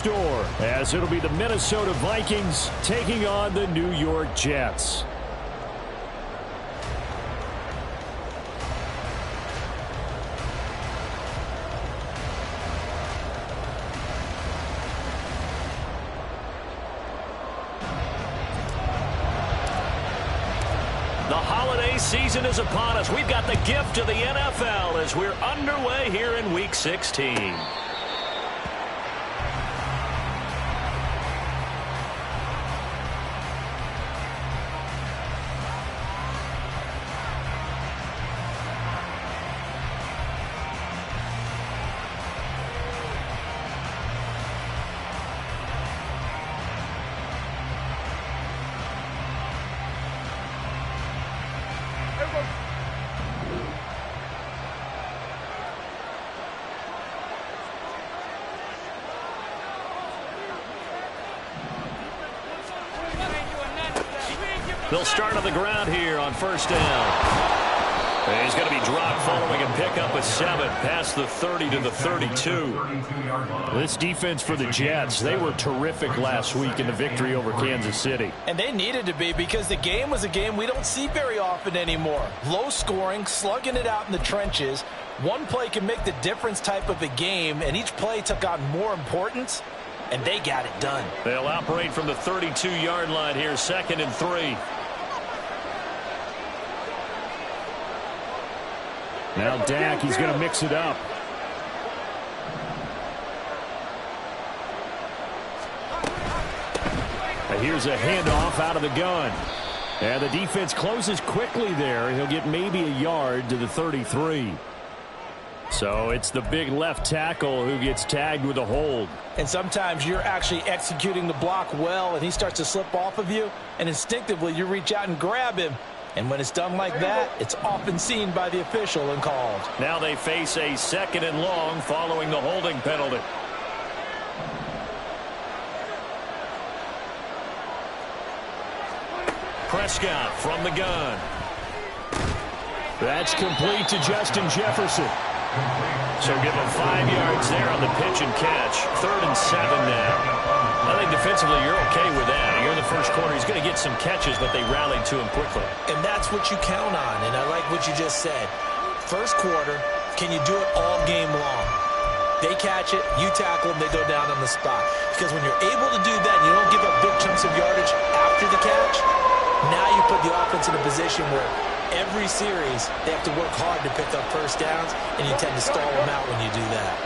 Store, as it'll be the Minnesota Vikings taking on the New York Jets. The holiday season is upon us. We've got the gift of the NFL as we're underway here in Week 16. They'll start on the ground here on first down. He's going to be dropped following a pickup of 7 past the 30 to the 32. This defense for the Jets, they were terrific last week in the victory over Kansas City. And they needed to be, because the game was a game we don't see very often anymore. Low scoring, slugging it out in the trenches. One play can make the difference type of a game, and each play took on more importance, and they got it done. They'll operate from the 32-yard line here, 2nd and 3. Now Dak, he's going to mix it up. And here's a handoff out of the gun. And the defense closes quickly there. He'll get maybe a yard to the 33. So it's the big left tackle who gets tagged with a hold. And sometimes you're actually executing the block well, and he starts to slip off of you, and instinctively you reach out and grab him. And when it's done like that, it's often seen by the official and called. Now they face a 2nd and long following the holding penalty. Prescott from the gun. That's complete to Justin Jefferson. So give him 5 yards there on the pitch and catch. 3rd and 7 now. I think defensively you're okay with that. You're in the first quarter. He's going to get some catches, but they rallied to him quickly. And that's what you count on, and I like what you just said. First quarter, can you do it all game long? They catch it, you tackle them, they go down on the spot. Because when you're able to do that, and you don't give up big chunks of yardage after the catch, now you put the offense in a position where every series they have to work hard to pick up first downs, and you tend to stall them out when you do that.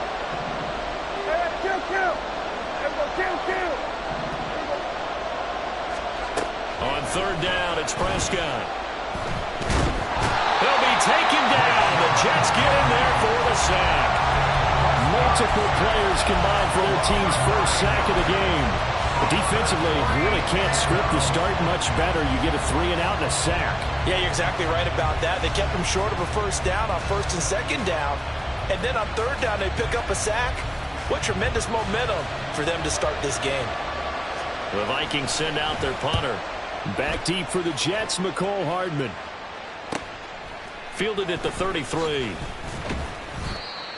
On 3rd down, it's Prescott. He'll be taken down. The Jets get in there for the sack. Multiple players combined for their team's first sack of the game. But defensively, you really can't script the start much better. You get a 3 and out and a sack. Yeah, you're exactly right about that. They kept them short of a first down on 1st and 2nd down. And then on 3rd down, they pick up a sack. What tremendous momentum for them to start this game. The Vikings send out their punter. Back deep for the Jets, McCole Hardman. Fielded at the 33.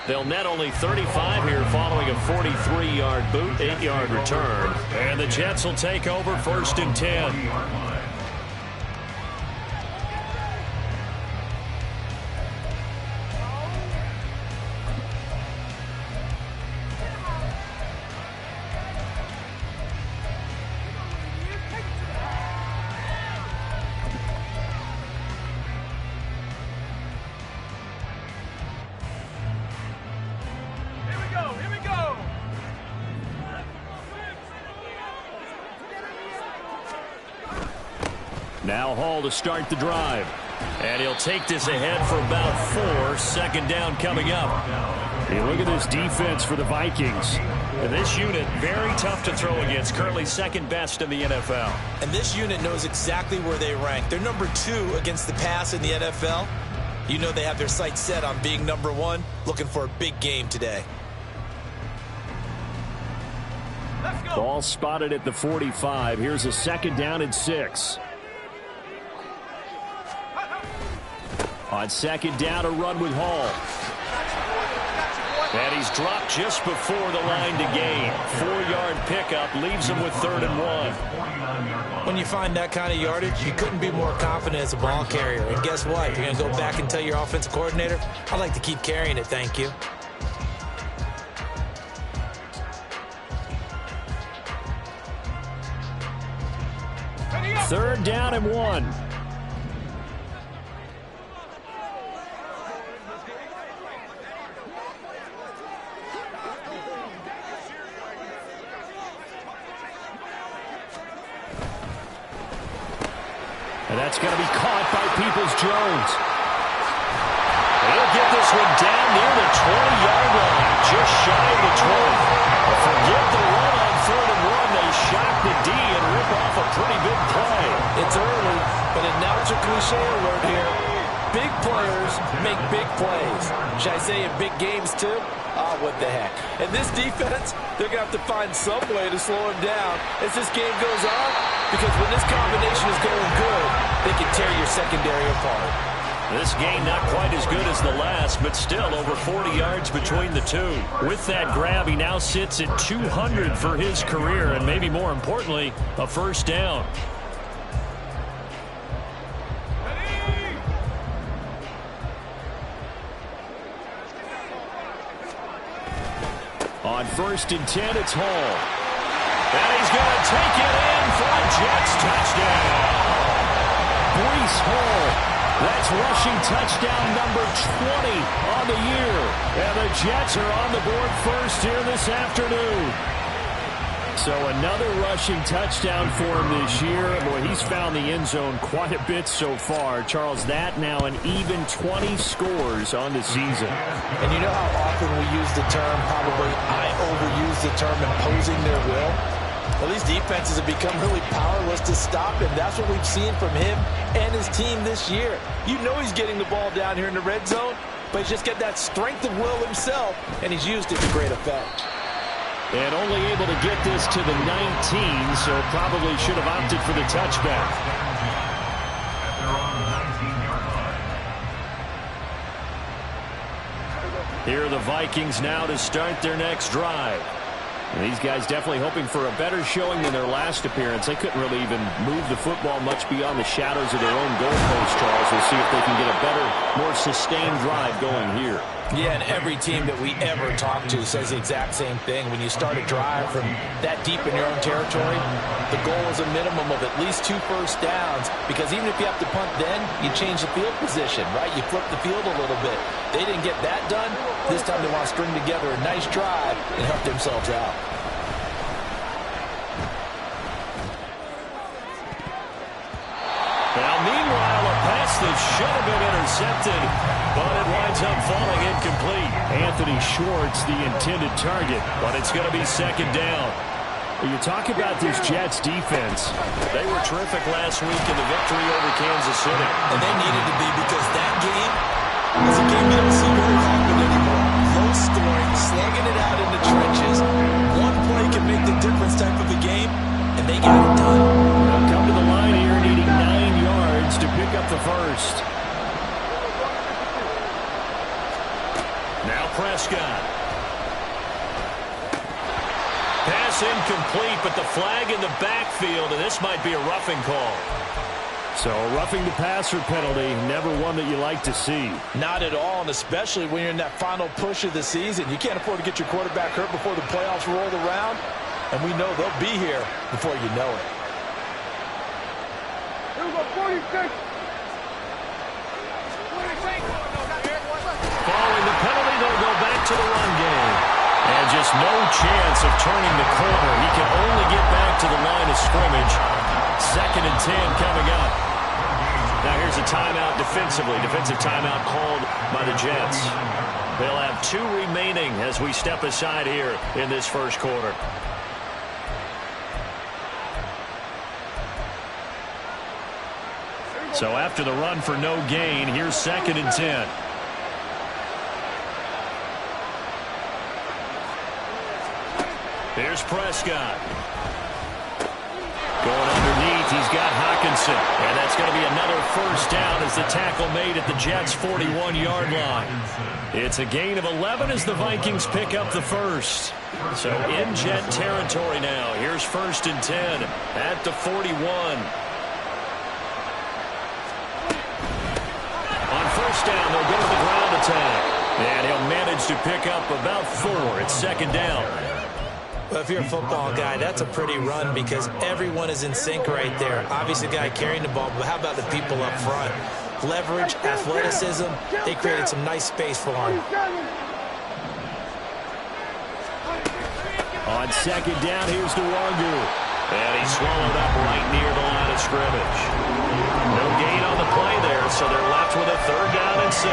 They'll net only 35 here following a 43-yard boot, 8-yard return. And the Jets will take over 1st and 10. Now Hall to start the drive. And he'll take this ahead for about 4. 2nd down coming up. Hey, look at this defense for the Vikings. And this unit, very tough to throw against. Currently 2nd best in the NFL. And this unit knows exactly where they rank. They're number 2 against the pass in the NFL. You know they have their sights set on being number 1, looking for a big game today. Ball spotted at the 45. Here's a 2nd down and 6. On 2nd down, a run with Hall. And he's dropped just before the line to gain. 4-yard pickup leaves him with 3rd and 1. When you find that kind of yardage, you couldn't be more confident as a ball carrier. And guess what? You're going to go back and tell your offensive coordinator, I'd like to keep carrying it, thank you. Third down and 1. And that's going to be caught by Peoples-Jones. He'll get this one down near the 20-yard line, just shy of the 20. Forget the run on 3rd and 1. They shock the D and rip off a pretty big play. It's early, but announcer cliche alert here. Big players make big plays. Should I say in big games too? Oh, what the heck. And this defense, they're going to have to find some way to slow him down as this game goes on, because when this combination is going good, they can tear your secondary apart. This game not quite as good as the last, but still over 40 yards between the two. With that grab, he now sits at 200 for his career, and maybe more importantly, a first down. On 1st and 10, it's Hall. And he's going to take it in for a Jets touchdown. Breece Hall. That's rushing touchdown number 20 on the year. And the Jets are on the board first here this afternoon. So another rushing touchdown for him this year. Boy, he's found the end zone quite a bit so far. Charles, that now an even 20 scores on the season. And you know how often we use the term, probably I overuse the term imposing their will? Well, these defenses have become really powerless to stop him. That's what we've seen from him and his team this year. You know he's getting the ball down here in the red zone, but he's just got that strength of will himself, and he's used it to great effect. And only able to get this to the 19, so probably should have opted for the touchback. Here are the Vikings now to start their next drive. And these guys definitely hoping for a better showing than their last appearance. They couldn't really even move the football much beyond the shadows of their own goalpost, Charles. We'll see if they can get a better, more sustained drive going here. Yeah, and every team that we ever talk to says the exact same thing. When you start a drive from that deep in your own territory, the goal is a minimum of at least 2 first downs, because even if you have to punt then, you change the field position, right? You flip the field a little bit. They didn't get that done. This time they want to string together a nice drive and help themselves out. Now, meanwhile, a pass that should have been intercepted, but it winds up falling incomplete. Anthony Schwartz, the intended target, but it's going to be 2nd down. You talk about this Jets defense. They were terrific last week in the victory over Kansas City. And they needed to be, because that game is a game you don't see very often anymore. Low scoring, slugging it out in the trenches. One play can make the difference type of a game, and they got it done. They'll come to the line here needing 9 yards to pick up the first. Now Prescott. Pass incomplete, but the flag in the backfield, and this might be a roughing call. So a roughing the passer penalty, never one that you like to see. Not at all, and especially when you're in that final push of the season. You can't afford to get your quarterback hurt before the playoffs roll around, and we know they'll be here before you know it. Following the penalty, they'll go back to the run game. And just no chance of turning the corner. He can only get back to the line of scrimmage. 2nd and 10 coming up. Now here's a timeout defensively. Defensive timeout called by the Jets. They'll have 2 remaining as we step aside here in this first quarter. So after the run for no gain, here's 2nd and 10. Here's Prescott. Going underneath. He's got Hawkinson. And that's going to be another first down as the tackle made at the Jets' 41-yard line. It's a gain of 11 as the Vikings pick up the first. So in Jet territory now. Here's 1st and 10 at the 41. On first down, they'll go to the ground attack. And he'll manage to pick up about 4. It's 2nd down. Well, if you're a football guy, that's a pretty run because everyone is in sync right there. Obviously, the guy carrying the ball, but how about the people up front? Leverage, athleticism, they created some nice space for him. On 2nd down, here's Nwangu. And he's swallowed up right near the line of scrimmage. No gain on the play there, so they're left with a 3rd down and 6.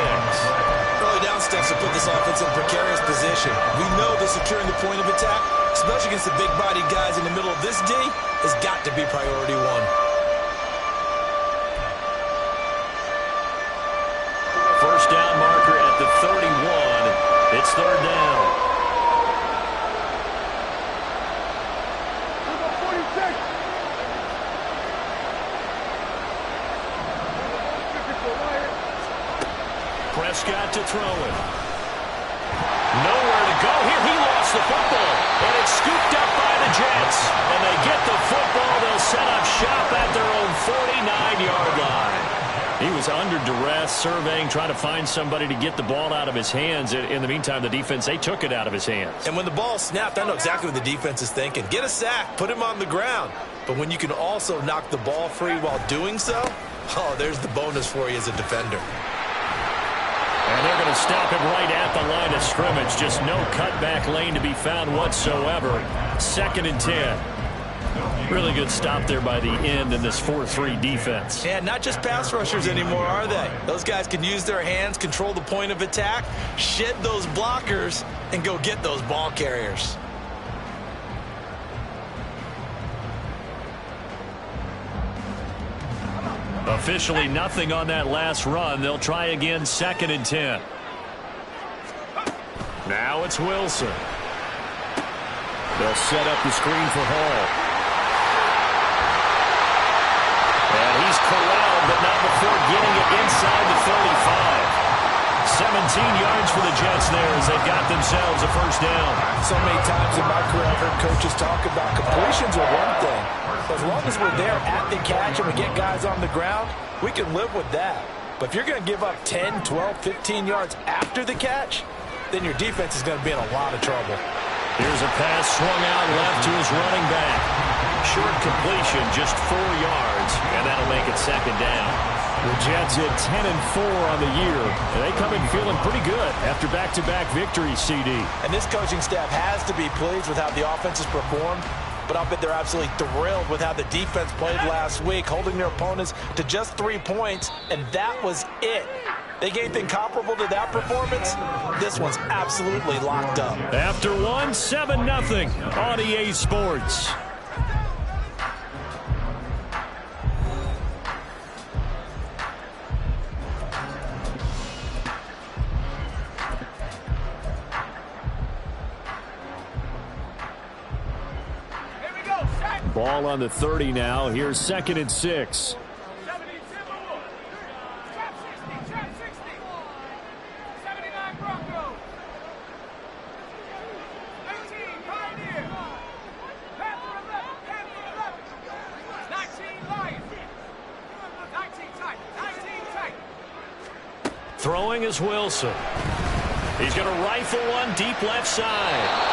Early down steps to put this offense in a precarious position. We know that securing the point of attack, especially against the big-bodied guys in the middle of this D, has got to be priority 1. First down marker at the 31. It's 3rd down. Prescott to throw it. Nowhere to go here. He lost the football. And it's scooped up by the Jets. And they get the football. They'll set up shop at their own 49-yard line. He was under duress, surveying, trying to find somebody to get the ball out of his hands. In the meantime, the defense, they took it out of his hands. And when the ball snapped, I know exactly what the defense is thinking. Get a sack, put him on the ground. But when you can also knock the ball free while doing so, oh, there's the bonus for you as a defender. And they're going to stop him right at the line of scrimmage. Just no cutback lane to be found whatsoever. 2nd and 10. Really good stop there by the end in this 4-3 defense. Yeah, not just pass rushers anymore, are they? Those guys can use their hands, control the point of attack, shed those blockers, and go get those ball carriers. Officially nothing on that last run. They'll try again 2nd and 10. Now it's Wilson. They'll set up the screen for Hall. And he's corralled, but not before getting it inside the 35. 17 yards for the Jets there as they've got themselves a first down. So many times in my career I've heard coaches talk about completions are one thing. As long as we're there at the catch and we get guys on the ground, we can live with that. But if you're going to give up 10, 12, 15 yards after the catch, then your defense is going to be in a lot of trouble. Here's a pass swung out left to his running back. Short completion, just 4 yards, and that'll make it 2nd down. The Jets at 10-4 on the year. And they come in feeling pretty good after back-to-back victories, CD. And this coaching staff has to be pleased with how the offense has performed. But I'll bet they're absolutely thrilled with how the defense played last week, holding their opponents to just 3 points, and that was it. They gave anything comparable to that performance? This one's absolutely locked up. After one, 7-0 on EA Sports. Ball on the 30 now. Here's 2nd and 6. Throwing is Wilson. He's going to rifle one deep left side.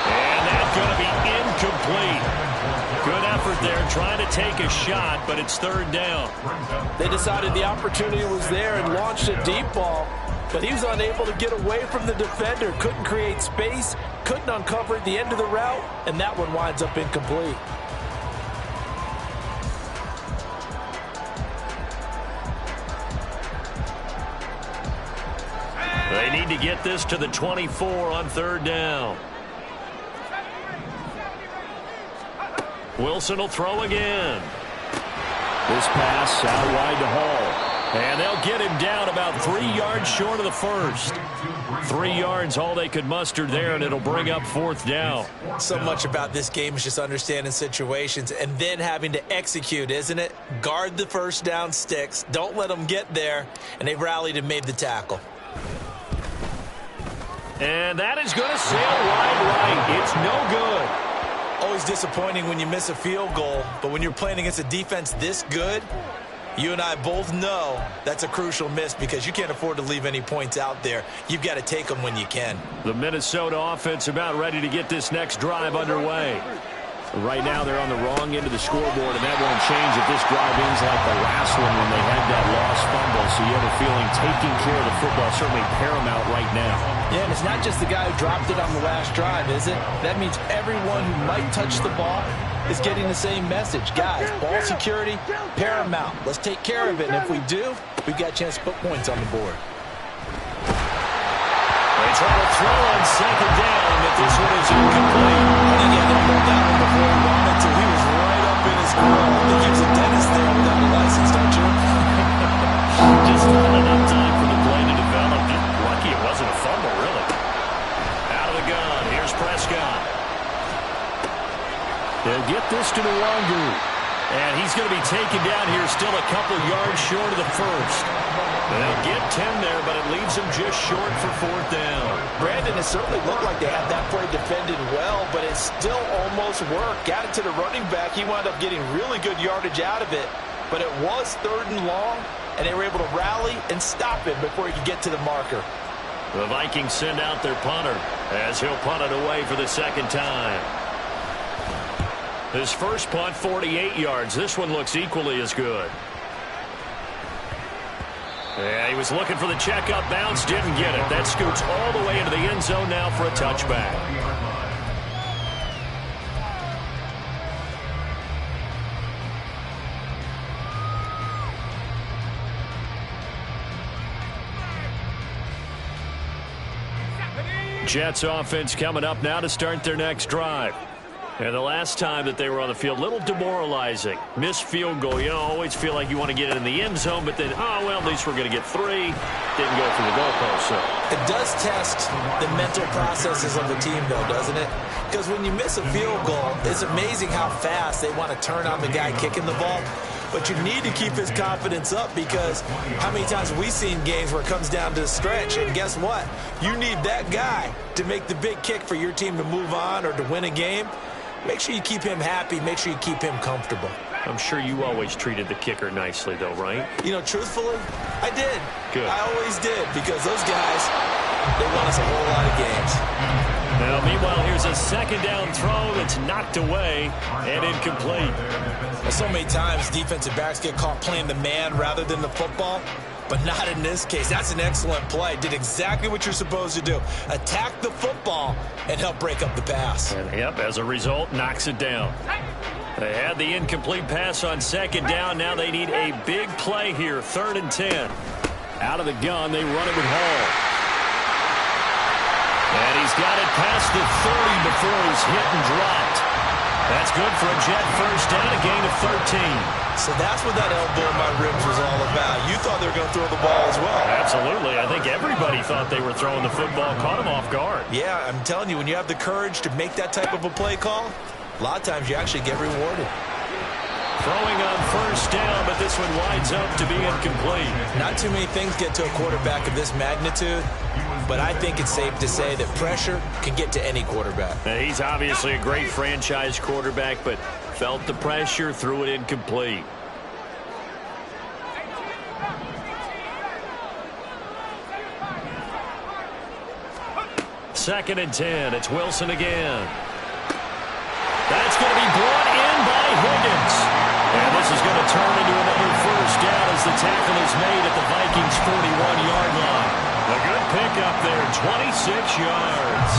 And that's going to be incomplete. Good effort there, trying to take a shot, but it's 3rd down. They decided the opportunity was there and launched a deep ball, but he was unable to get away from the defender, couldn't create space, couldn't uncover the end of the route, and that one winds up incomplete. They need to get this to the 24 on 3rd down. Wilson will throw again. This pass out wide to Hall. And they'll get him down about 3 yards short of the first. 3 yards, all they could muster there, and it'll bring up 4th down. So much about this game is just understanding situations and then having to execute, isn't it? Guard the first down sticks. Don't let them get there. And they rallied and made the tackle. And that is going to sail wide right. It's no good. Always disappointing when you miss a field goal, but when you're playing against a defense this good, you and I both know that's a crucial miss because you can't afford to leave any points out there. You've got to take them when you can. The Minnesota offense about ready to get this next drive underway. Right now they're on the wrong end of the scoreboard, and that won't change if this drive ends like the last one when they had that lost fumble. So you have a feeling taking care of the football is certainly paramount right now. Yeah, and it's not just the guy who dropped it on the last drive, is it? That means everyone who might touch the ball is getting the same message. Guys, ball security, paramount. Let's take care of it, and if we do, we've got a chance to put points on the board. They try to throw on 2nd down, but this one is incomplete. I think he had that one before he wanted to. He was right up in his grill. I think he was a dentist there without a license, don't you? Just not enough time for the play to develop. Lucky it wasn't a fumble, really. Out of the gun, here's Prescott. They'll get this to Nwangu. And he's going to be taken down here still a couple yards short of the first. They'll get 10 there, but it leaves them just short for 4th down. Brandon, it certainly looked like they had that play defended well, but it still almost worked. Got it to the running back. He wound up getting really good yardage out of it, but it was 3rd and long, and they were able to rally and stop him before he could get to the marker. The Vikings send out their punter as he'll punt it away for the 2nd time. His first punt, 48 yards. This one looks equally as good. Yeah, he was looking for the checkup bounce, didn't get it. That scoots all the way into the end zone now for a touchback. Jets offense coming up now to start their next drive. And the last time that they were on the field, a little demoralizing. Missed field goal. You know, always feel like you want to get it in the end zone, but then, oh, well, at least we're going to get 3. Didn't go through the goalpost, so. It does test the mental processes of the team, though, doesn't it? Because when you miss a field goal, it's amazing how fast they want to turn on the guy kicking the ball. But you need to keep his confidence up because how many times have we seen games where it comes down to the stretch, and guess what? You need that guy to make the big kick for your team to move on or to win a game. Make sure you keep him happy. Make sure you keep him comfortable. I'm sure you always treated the kicker nicely, though, right? You know, truthfully, I did. Good. I always did because those guys, they won us a whole lot of games. Now, meanwhile, here's a 2nd down throw that's knocked away and incomplete. So many times defensive backs get caught playing the man rather than the football, but not in this case. That's an excellent play. Did exactly what you're supposed to do. Attack the football and help break up the pass. And, yep, as a result, knocks it down. They had the incomplete pass on 2nd down. Now they need a big play here, 3rd and 10. Out of the gun, they run it with Hall. And he's got it past the 30 before he's hit and dropped. That's good for a Jet first down, a gain of 13. So that's what that elbow in my ribs was all about. You thought they were going to throw the ball as well. Absolutely. I think everybody thought they were throwing the football, caught him off guard. Yeah, I'm telling you, when you have the courage to make that type of a play call, a lot of times you actually get rewarded. Throwing on 1st down, but this one winds up to be incomplete. Not too many things get to a quarterback of this magnitude, but I think it's safe to say that pressure can get to any quarterback. He's obviously a great franchise quarterback, but felt the pressure, threw it incomplete. Second and 10. It's Wilson again. That's going to be brought in by Higgins. And this is going to turn into another first down as the tackle is made at the Vikings' 41-yard line. A good pickup there, 26 yards.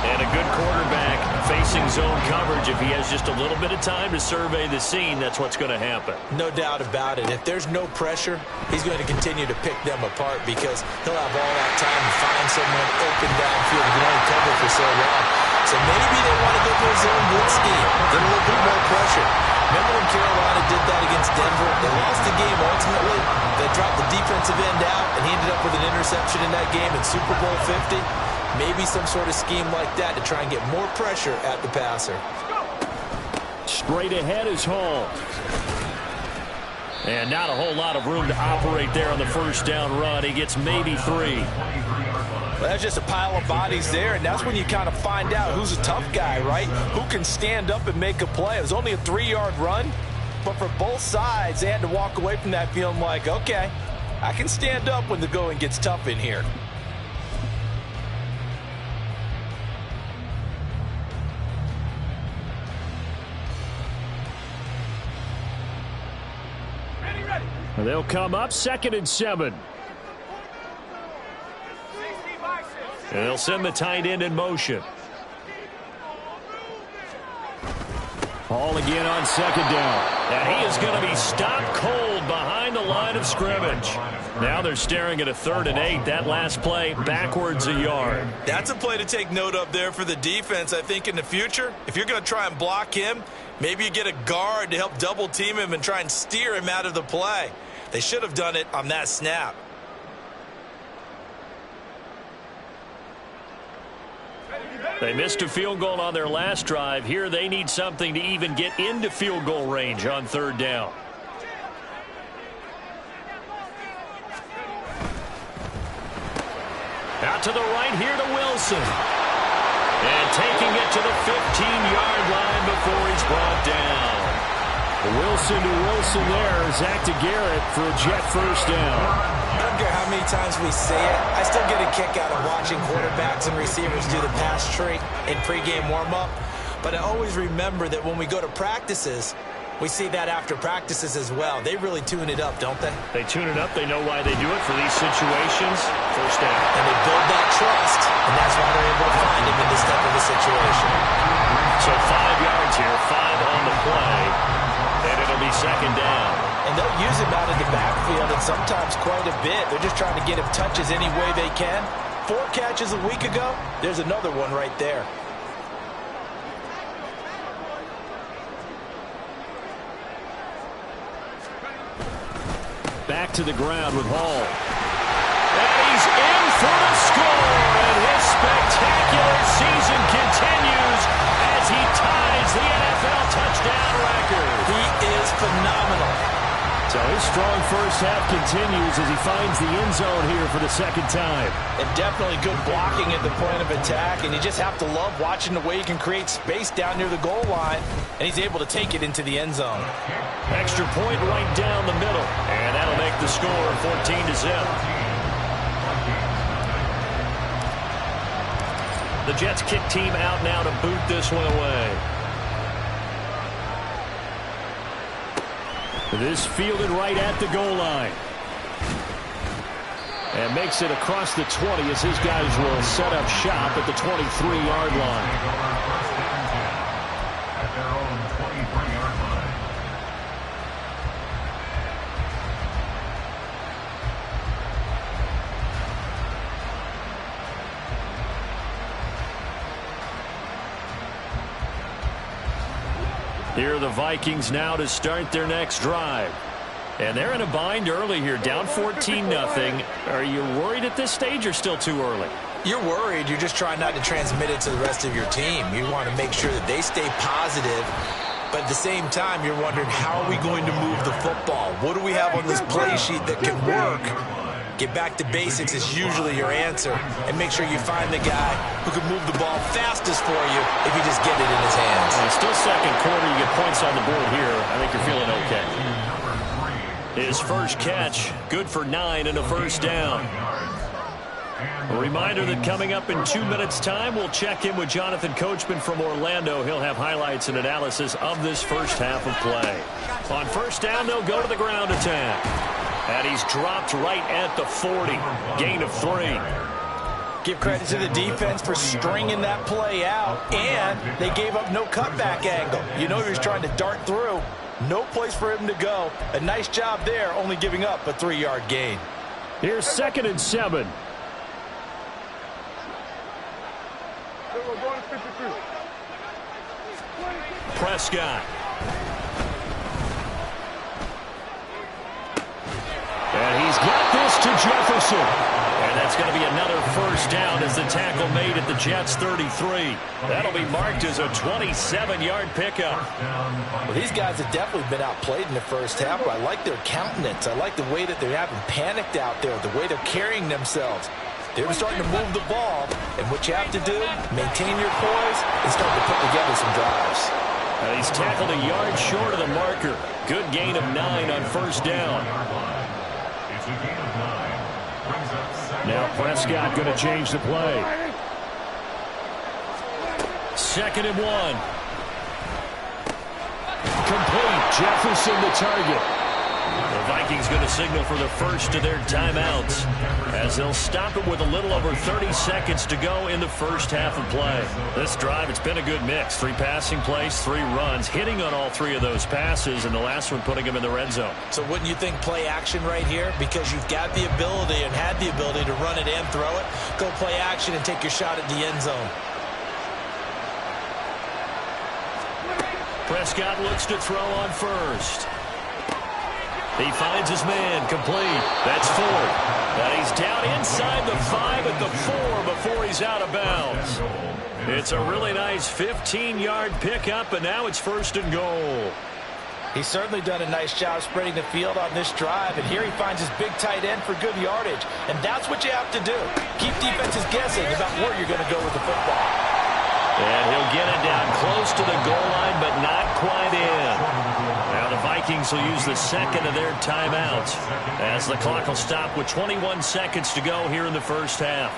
And a good quarterback facing zone coverage. If he has just a little bit of time to survey the scene, that's what's going to happen. No doubt about it. If there's no pressure, he's going to continue to pick them apart because he'll have all that time to find someone open downfield. He can only cover for so long. So maybe they want to go for a zone blitz scheme. Get a little bit more pressure. Remember when Carolina did that against Denver? They lost the game ultimately, but dropped the defensive end out, and he ended up with an interception in that game in Super Bowl 50. Maybe some sort of scheme like that to try and get more pressure at the passer. Straight ahead is Hall. And not a whole lot of room to operate there on the first down run. He gets maybe 3. Well, that's just a pile of bodies there, and that's when you kind of find out who's a tough guy, right? Who can stand up and make a play. It was only a 3-yard run, but for both sides, they had to walk away from that feeling like, okay, I can stand up when the going gets tough in here. They'll come up 2nd and 7. And they'll send the tight end in motion. Hall again on 2nd down. And he is going to be stopped cold behind the line of scrimmage. Now they're staring at a 3rd and 8. That last play backwards a yard. That's a play to take note of there for the defense, I think, in the future. If you're going to try and block him, maybe you get a guard to help double team him and try and steer him out of the play. They should have done it on that snap. They missed a field goal on their last drive. Here they need something to even get into field goal range on 3rd down. Out to the right here to Wilson. And taking it to the 15-yard line before he's brought down. Wilson to Wilson there. Zach to Garrett for a Jet first down. I don't care how many times we say it, I still get a kick out of watching quarterbacks and receivers do the pass tree in pregame warm-up. But I always remember that when we go to practices, we see that after practices as well. They really tune it up, don't they? They tune it up. They know why they do it for these situations. First down. And they build that trust, and that's why they're able to find him in this type of a situation. So 5 yards here, 5 on the play, and it'll be 2nd down. And they'll use him out of the backfield, and sometimes quite a bit. They're just trying to get him touches any way they can. 4 catches a week ago. There's another one right there. Back to the ground with Hall. And he's in for the score, and his spectacular season continues as he ties the NFL touchdown record. He is phenomenal. So his strong first half continues as he finds the end zone here for the 2nd time. And definitely good blocking at the point of attack, and you just have to love watching the way he can create space down near the goal line, and he's able to take it into the end zone. Extra point right down the middle, and that'll make the score 14-0. The Jets kick team out now to boot this one away. This fielded right at the goal line. And makes it across the 20 as his guys will set up shop at the 23-yard line. Here are the Vikings now to start their next drive. And they're in a bind early here, down 14-0. Are you worried at this stage or still too early? You're worried. You're just trying not to transmit it to the rest of your team. You want to make sure that they stay positive. But at the same time, you're wondering, how are we going to move the football? What do we have on this play sheet that can work? Get back to basics is usually your answer. And make sure you find the guy who can move the ball fastest for you if you just get it in his hands. Still 2nd quarter. You get points on the board here. I think you're feeling okay. His first catch, good for 9 and a first down. A reminder that coming up in 2 minutes' time, we'll check in with Jonathan Coachman from Orlando. He'll have highlights and analysis of this first half of play. On first down, they'll go to the ground attack. And he's dropped right at the 40. Gain of 3. Give credit to the defense for stringing that play out, and they gave up no cutback angle. You know he was trying to dart through. No place for him to go. A nice job there, only giving up a 3-yard gain. Here's 2nd and 7. Prescott. And he's got this to Jefferson. And that's going to be another first down as the tackle made at the Jets' 33. That'll be marked as a 27-yard pickup. Well, these guys have definitely been outplayed in the first half, but I like their countenance. I like the way that they're having panicked out there, the way they're carrying themselves. They're starting to move the ball, and what you have to do, maintain your poise and start to put together some drives. He's tackled a yard short of the marker. Good gain of 9 on first down. Now Prescott going to change the play. 2nd and 1. Complete. Jefferson the target. The Vikings going to signal for the first of their timeouts as they'll stop it with a little over 30 seconds to go in the first half of play. This drive, it's been a good mix. 3 passing plays, 3 runs, hitting on all 3 of those passes, and the last one putting them in the red zone. So wouldn't you think play action right here? Because you've got the ability and had the ability to run it and throw it. Go play action and take your shot at the end zone. Prescott looks to throw on first. He finds his man, complete. That's 4. And he's down inside the 5 at the 4 before he's out of bounds. It's a really nice 15-yard pickup, and now it's 1st and goal. He's certainly done a nice job spreading the field on this drive, and here he finds his big tight end for good yardage. And that's what you have to do. Keep defenses guessing about where you're going to go with the football. And he'll get it down close to the goal line, but not quite in. Now the Vikings will use the 2nd of their timeouts as the clock will stop with 21 seconds to go here in the first half.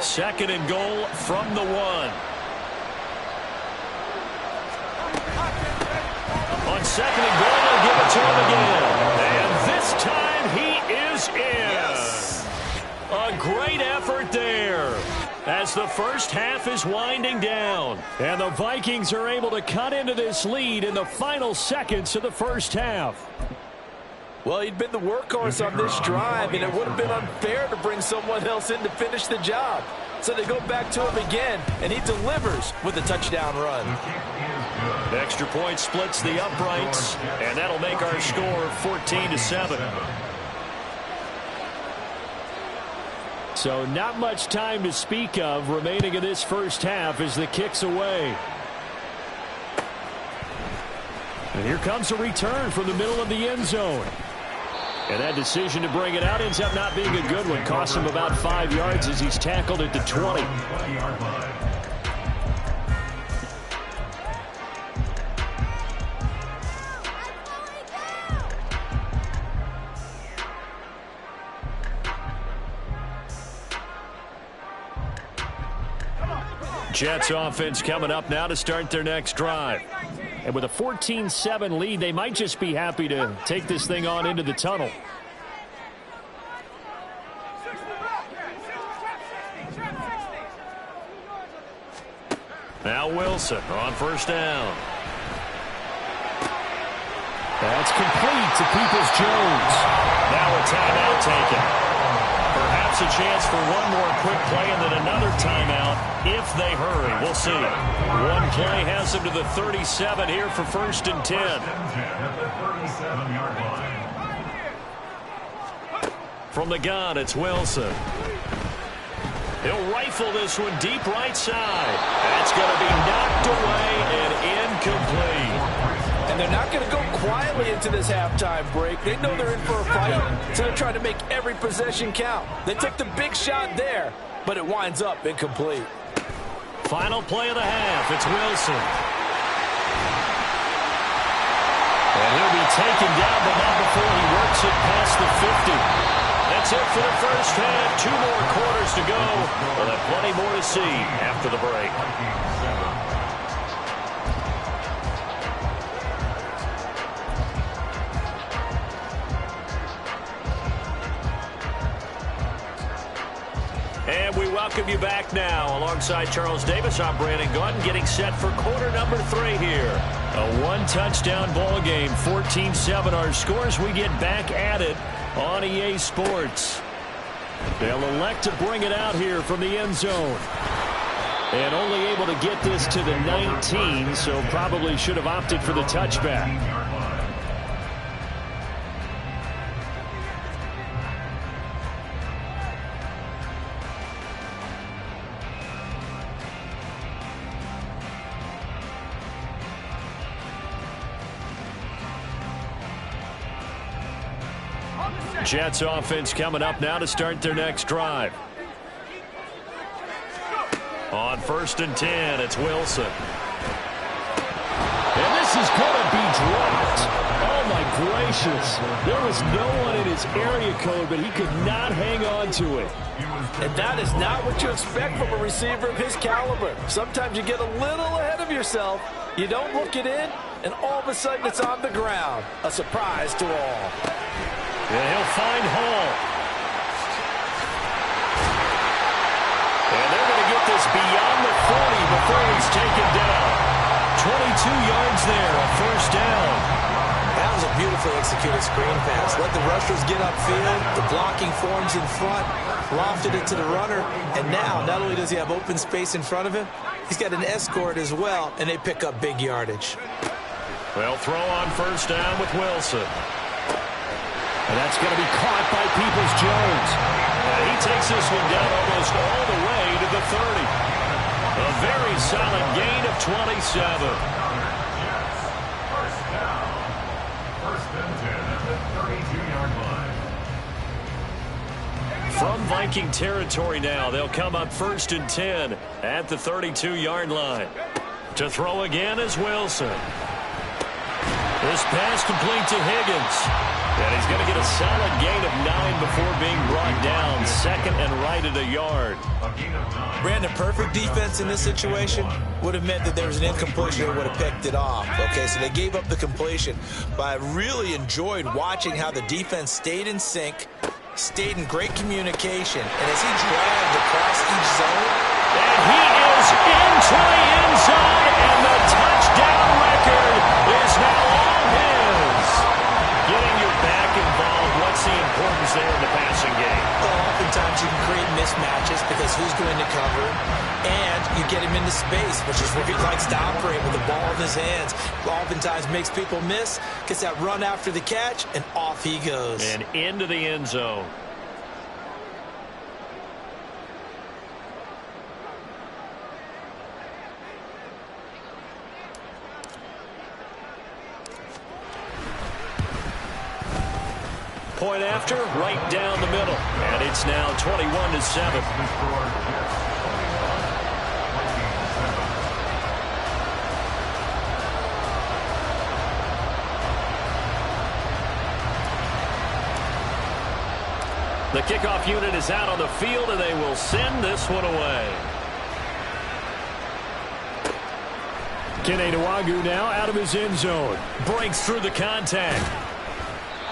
Second and goal from the 1. On 2nd and goal, they'll give it to him again. And this time he is in. Yes. A great effort there as the first half is winding down. And the Vikings are able to cut into this lead in the final seconds of the first half. Well, he'd been the workhorse on this drive, and it would have been unfair to bring someone else in to finish the job. So they go back to him again, and he delivers with a touchdown run. The extra point splits the uprights, and that'll make our score 14-7. So not much time to speak of remaining in this first half as the kick's away. And here comes a return from the middle of the end zone. And that decision to bring it out ends up not being a good one. Costs him about 5 yards as he's tackled at the 20. Jets offense coming up now to start their next drive. And with a 14-7 lead, they might just be happy to take this thing on into the tunnel. Now Wilson on first down. That's complete to Peoples-Jones. Now a timeout taken. Perhaps a chance for one more quick play and then another timeout if they hurry. We'll see. One play has them to the 37 here for 1st and 10. From the gun, it's Wilson. He'll rifle this one deep right side. That's going to be knocked away and incomplete. And they're not going to go quietly into this halftime break. They know they're in for a fight, so they're trying to make every possession count. They took the big shot there, but it winds up incomplete. Final play of the half. It's Wilson. And he'll be taken down, but not before he works it past the 50. That's it for the first half. 2 more quarters to go. We'll have plenty more to see after the break. And we welcome you back now. Alongside Charles Davis, I'm Brandon Gaudin, getting set for quarter number 3 here. A 1-touchdown ball game, 14-7 our scores. We get back at it on EA Sports. They'll elect to bring it out here from the end zone. And only able to get this to the 19, so probably should have opted for the touchback. Jets offense coming up now to start their next drive. On 1st and 10, it's Wilson. And this is going to be dropped. Oh, my gracious. There was no one in his area code, but he could not hang on to it. And that is not what you expect from a receiver of his caliber. Sometimes you get a little ahead of yourself. You don't look it in, and all of a sudden it's on the ground. A surprise to all. And he'll find Hall. And they're going to get this beyond the 40 before he's taken down. 22 yards there, a first down. That was a beautifully executed screen pass. Let the rushers get upfield. The blocking forms in front. Lofted it to the runner. And now, not only does he have open space in front of him, he's got an escort as well, and they pick up big yardage. They'll throw on first down with Wilson. And that's going to be caught by Peoples-Jones. He takes this one down almost all the way to the 30. A very solid gain of 27. First down. First and 10 at the 32-yard line. From Viking territory now, they'll come up 1st and 10 at the 32-yard line. To throw again is Wilson. This pass complete to Higgins. And he's going to get a solid gain of 9 before being brought down. Second and right at a yard. Brandon, perfect defense in this situation would have meant that there was an incompletion that would have picked it off. Okay, so they gave up the completion. But I really enjoyed watching how the defense stayed in sync, stayed in great communication. And as he dragged across each zone. And he is into the end zone. And the touchdown record is now all his. Getting your back involved, what's the importance there in the passing game? Well, oftentimes you can create mismatches because who's going to cover, and you get him into space, which is where he likes to operate with the ball in his hands. Oftentimes makes people miss, gets that run after the catch, and off he goes. And into the end zone. Point after, right down the middle. And it's now 21-7. The kickoff unit is out on the field, and they will send this one away. Kene Nwagu now out of his end zone. Breaks through the contact.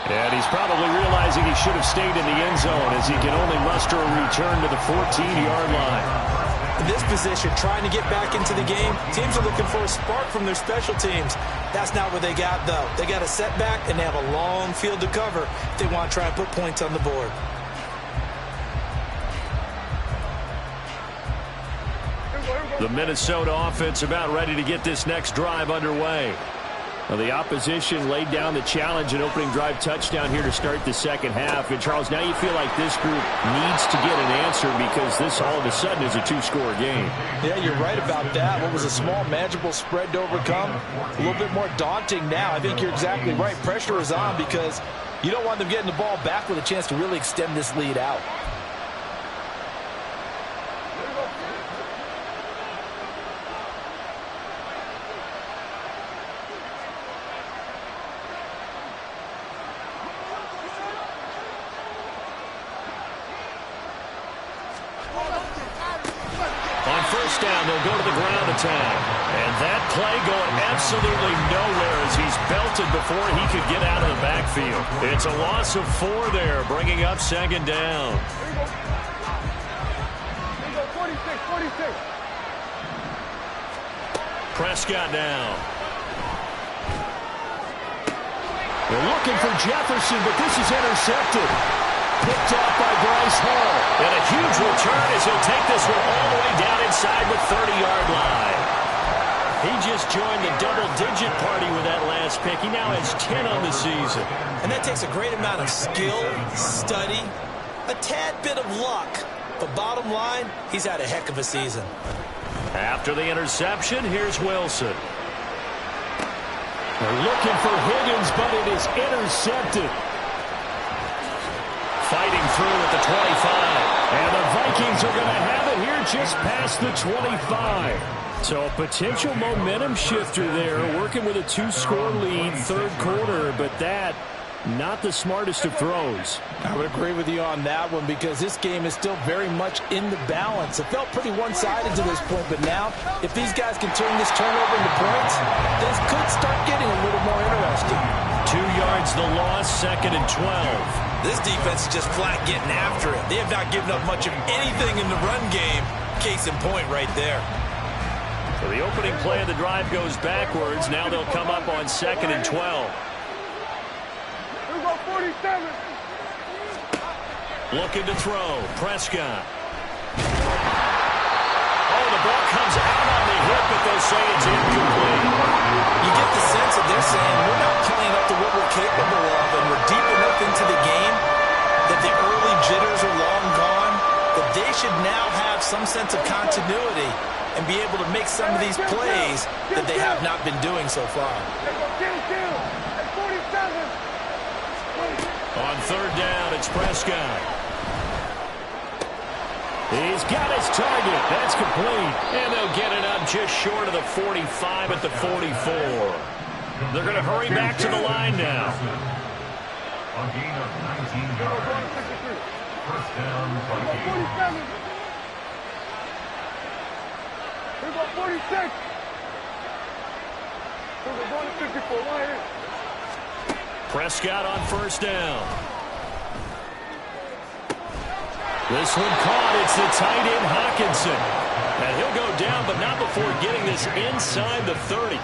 And he's probably realizing he should have stayed in the end zone as he can only muster a return to the 14-yard line. In this position, trying to get back into the game, teams are looking for a spark from their special teams. That's not what they got, though. They got a setback, and they have a long field to cover if they want to try and put points on the board. The Minnesota offense about ready to get this next drive underway. Well, the opposition laid down the challenge and opening drive touchdown here to start the second half. And, Charles, now you feel like this group needs to get an answer because this all of a sudden is a two-score game. Yeah, you're right about that. What was a small, manageable spread to overcome, a little bit more daunting now. I think you're exactly right. Pressure is on because you don't want them getting the ball back with a chance to really extend this lead out. Down, they'll go to the ground attack. And that play going absolutely nowhere as he's belted before he could get out of the backfield. It's a loss of 4 there, bringing up second down. Prescott now. They're looking for Jefferson, but this is intercepted. picked off by Bryce Hall. And a huge return as he'll take this one all the way down inside the 30-yard line. He just joined the double-digit party with that last pick. He now has 10 on the season. And that takes a great amount of skill, study, a tad bit of luck. But bottom line, he's had a heck of a season. After the interception, here's Wilson. They're looking for Higgins, but it is intercepted. Fighting through at the 25. And the Vikings are going to have it here just past the 25. So a potential momentum shifter there, working with a 2-score lead, third quarter, but that, not the smartest of throws. I would agree with you on that one because this game is still very much in the balance. It felt pretty one-sided to this point, but now, if these guys can turn this turnover into points, this could start getting a little more interesting. 2 yards the loss, 2nd and 12. This defense is just flat getting after it. They have not given up much of anything in the run game. Case in point right there. So the opening play of the drive goes backwards. Now they'll come up on 2nd and 12. Looking to throw. Prescott. Oh, the ball comes out on the hip, but they'll say it's incomplete. You get the sense that they're saying we're not playing up to what we're capable of, and we're deep enough into the game that the early jitters are long gone, that they should now have some sense of continuity and be able to make some of these plays that they have not been doing so far. On 3rd down, it's Prescott. He's got his target. That's complete. And they'll get it up just short of the 45 at the 44. They're going to hurry back to the line now. A gain of 19 yards. First down, Vikings. Here's about 46. We're going to 54 right here. Prescott on 1st down. This one caught. It's the tight end, Hawkinson. And he'll go down, but not before getting this inside the 30.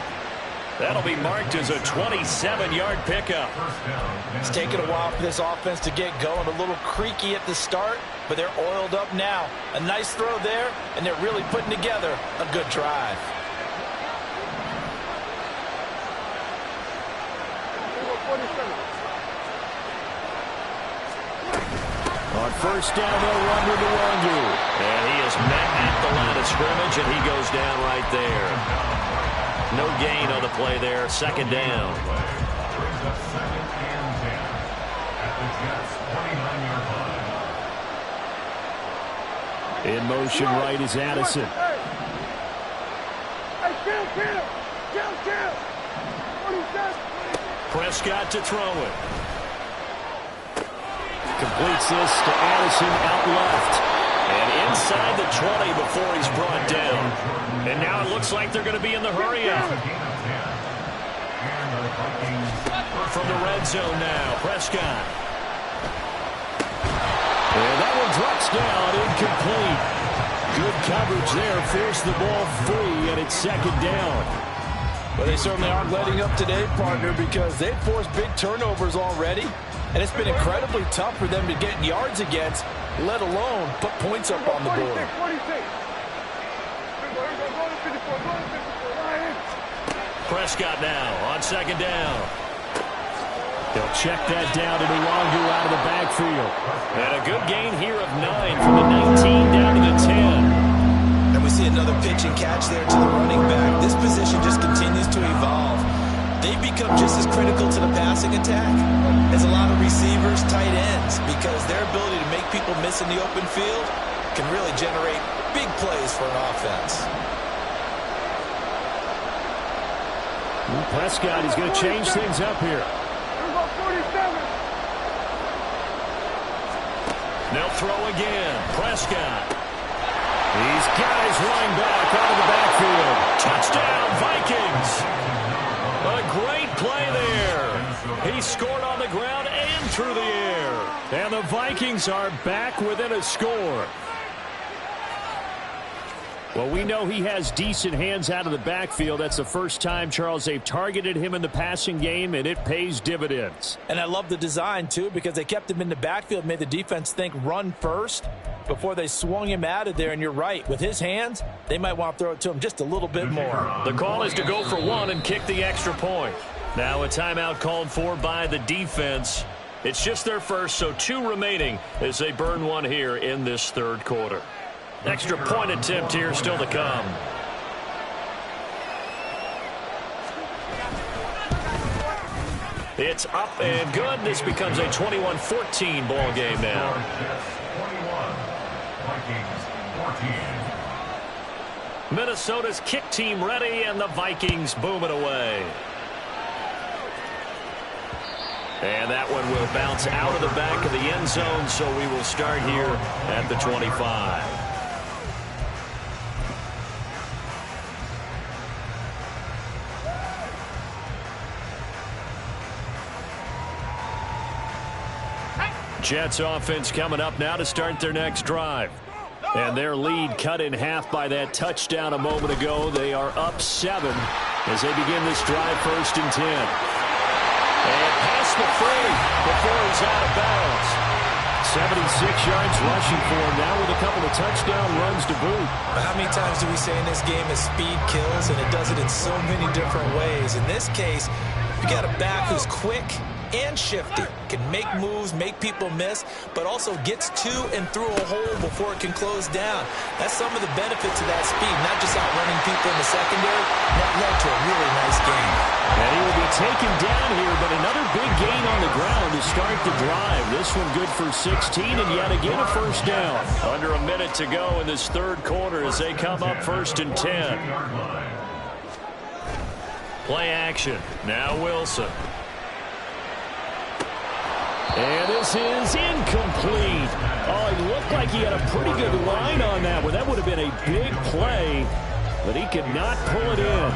That'll be marked as a 27-yard pickup. It's taken a while for this offense to get going. A little creaky at the start, but they're oiled up now. A nice throw there, and they're really putting together a good drive. On 1st down, they'll run with the Wangu. And he is met at the line of scrimmage, and he goes down right there. No gain on the play there. 2nd down. Brings up 2nd and 10 at the Jets' 29-yard line. In motion right is Addison. Hey, kill. Prescott to throw it. Completes this to Addison out left. And inside the 20 before he's brought down. And now it looks like they're going to be in the hurry-up. From the red zone now, Prescott. And that one drops down, incomplete. Good coverage there, forced the ball free, and it's 2nd down. Well, they certainly aren't letting up today, partner, because they've forced big turnovers already. And it's been incredibly tough for them to get yards against, let alone put points up on the board. Prescott now on 2nd down. They'll check that down to Wangu out of the backfield. And a good gain here of 9 from the 19 down to the 10. And we see another pitch and catch there to the running back. This position just continues to evolve. They've become just as critical to the passing attack as a lot of receivers, tight ends, because their ability to make people miss in the open field can really generate big plays for an offense. Prescott is going to change things up here. They'll throw again. Prescott. He's got his running back out of the backfield. Touchdown, Vikings. A great play there. He scored on the ground and through the air. And the Vikings are back within a score. Well, we know he has decent hands out of the backfield. That's the first time, Charles, they've targeted him in the passing game, and it pays dividends. And I love the design, too, because they kept him in the backfield, made the defense think run first before they swung him out of there. And you're right, with his hands, they might want to throw it to him just a little bit more. The call is to go for one and kick the extra point. Now a timeout called for by the defense. It's just their first, so 2 remaining as they burn one here in this third quarter. Extra point attempt here still to come. It's up and good. This becomes a 21-14 ball game now. 21, Vikings 14. Minnesota's kick team ready, and the Vikings boom it away. And that one will bounce out of the back of the end zone, so we will start here at the 25. Jets offense coming up now to start their next drive. And their lead cut in half by that touchdown a moment ago. They are up 7 as they begin this drive, 1st and 10. And past the 30 before he's out of bounds. 76 yards rushing for him now with a couple of touchdown runs to boot. How many times do we say in this game is speed kills, and it does it in so many different ways. In this case, you got a back who's quick and shifty, can make moves, make people miss, but also gets to and through a hole before it can close down. That's some of the benefits of that speed, not just outrunning people in the secondary. That led to a really nice game. And he will be taken down here, but another big gain on the ground to start the drive. This one good for 16, and yet again a 1st down. Under a minute to go in this third quarter as they come up 1st and 10. Play action. Now Wilson. And this is incomplete. Oh, he looked like he had a pretty good line on that one. That would have been a big play, but he could not pull it in.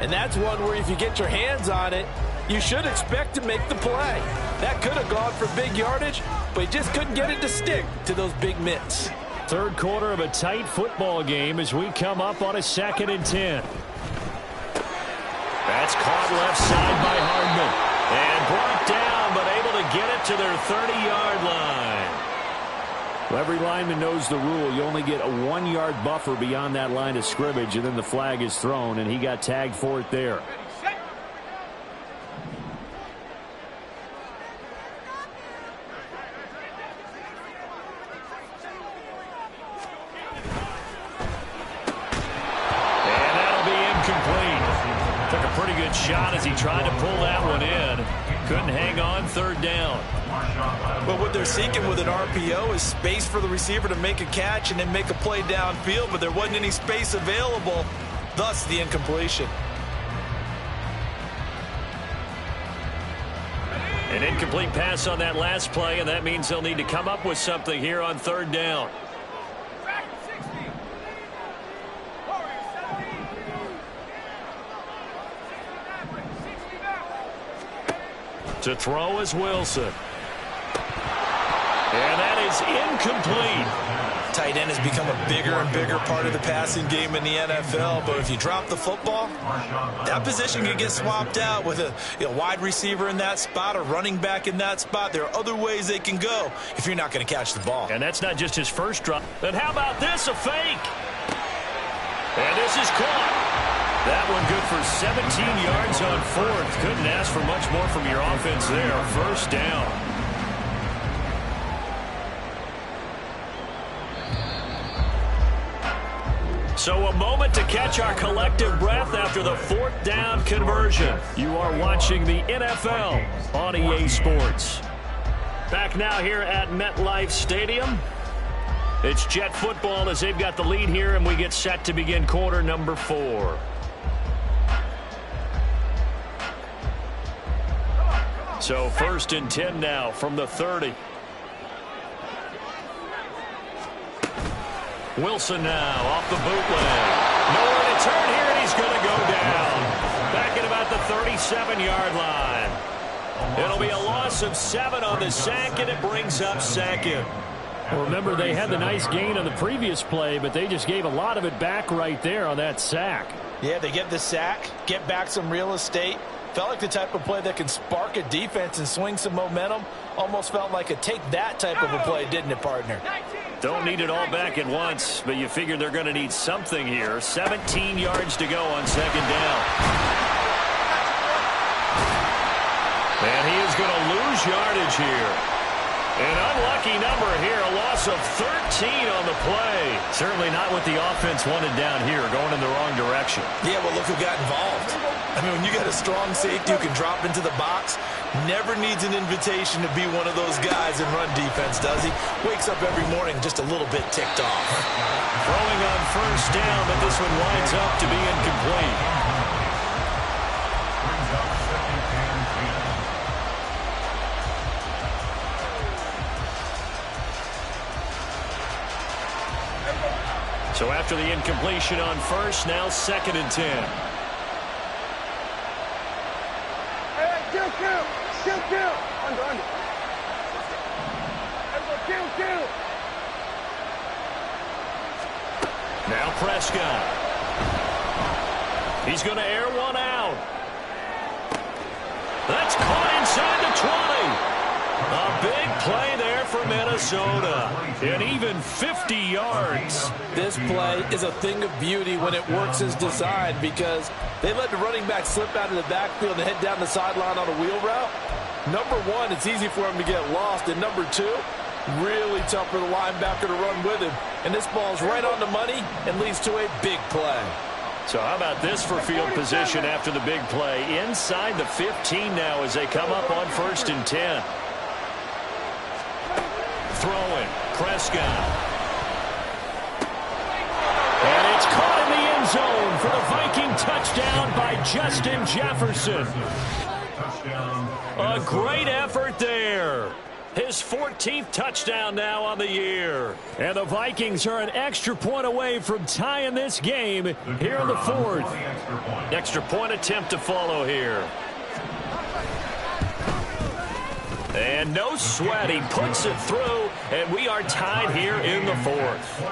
And that's one where if you get your hands on it, you should expect to make the play. That could have gone for big yardage, but he just couldn't get it to stick to those big mitts. Third quarter of a tight football game as we come up on a 2nd and 10. That's caught left side by Hardman. And brought down, but able to get it to their 30-yard line. Well, every lineman knows the rule. You only get a 1-yard buffer beyond that line of scrimmage, and then the flag is thrown, and he got tagged for it there. And that'll be incomplete. Took a pretty good shot as he tried to pull that one in. Couldn't hang on, 3rd down. But what they're seeking with an RPO is space for the receiver to make a catch and then make a play downfield, but there wasn't any space available, thus the incompletion. An incomplete pass on that last play, and that means they'll need to come up with something here on 3rd down. To throw is Wilson. And that is incomplete. Tight end has become a bigger and bigger part of the passing game in the NFL, but if you drop the football, that position can get swapped out with a wide receiver in that spot, a running back in that spot. There are other ways they can go if you're not going to catch the ball. And that's not just his first drop. And how about this, a fake? And this is caught. That one good for 17 yards on 4th. Couldn't ask for much more from your offense there. 1st down. So a moment to catch our collective breath after the 4th down conversion. You are watching the NFL on EA Sports. Back now here at MetLife Stadium. It's Jet football as they've got the lead here, and we get set to begin quarter number 4. So 1st and 10 now from the 30. Wilson now off the bootleg. Nowhere to turn here, and he's going to go down. Back at about the 37-yard line. It'll be a loss of 7 on the sack, and it brings up 2nd. Well, remember, they had the nice gain on the previous play, but they just gave a lot of it back right there on that sack. Yeah, they get the sack, get back some real estate. Felt like the type of play that can spark a defense and swing some momentum. Almost felt like a take-that type of a play, didn't it, partner? Don't need it all back at once, but you figure they're going to need something here. 17 yards to go on second down. And he is going to lose yardage here. An unlucky number here, a loss of 13 on the play. Certainly not what the offense wanted down here, going in the wrong direction. Yeah, well, look who got involved. I mean, when you got a strong safety who can drop into the box, never needs an invitation to be one of those guys in run defense, does he? Wakes up every morning just a little bit ticked off. Throwing on first down, but this one winds up to be incomplete. Brings up second and 10. So after the incompletion on first, now second and 10. Hey, kill. Under. Everybody, kill. Now Prescott. He's going to air one out. That's caught inside the 20. A big play there for Minnesota. And even 50 yards. This play is a thing of beauty when it works as designed because they let the running back slip out of the backfield and head down the sideline on a wheel route. Number one, it's easy for him to get lost. And number two, really tough for the linebacker to run with him. And this ball's right on the money and leads to a big play. So how about this for field position after the big play? Inside the 15 now as they come up on first and 10. Throwing, Prescott. And it's caught in the end zone for the Viking touchdown by Justin Jefferson. A great effort there. His 14th touchdown now on the year. And the Vikings are an extra point away from tying this game here in the fourth. Extra point attempt to follow here. And no sweat. He puts it through, and we are tied here in the fourth.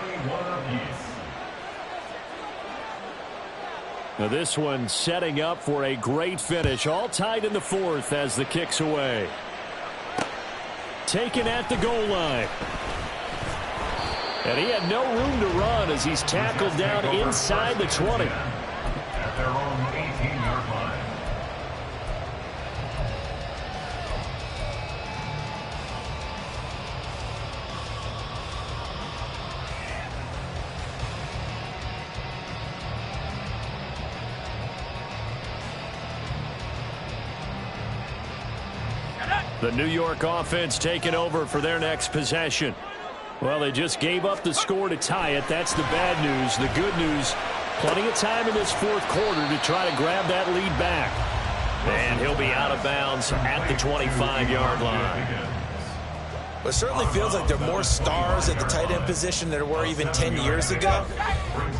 Now this one setting up for a great finish. All tied in the fourth as the kick's away. Taken at the goal line. And he had no room to run as he's tackled down inside the 20. At their own 18-yard line. The New York offense taking over for their next possession. Well, they just gave up the score to tie it. That's the bad news. The good news, plenty of time in this fourth quarter to try to grab that lead back. And he'll be out of bounds at the 25-yard line. But it certainly feels like there are more stars at the tight end position than there were even 10 years ago.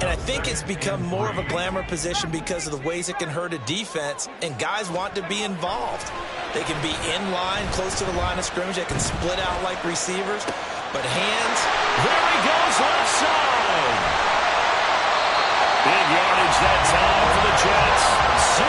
And I think it's become more of a glamour position because of the ways it can hurt a defense, and guys want to be involved. They can be in line, close to the line of scrimmage. They can split out like receivers. But hands, there he goes left side. Big yardage that time for the Jets. 62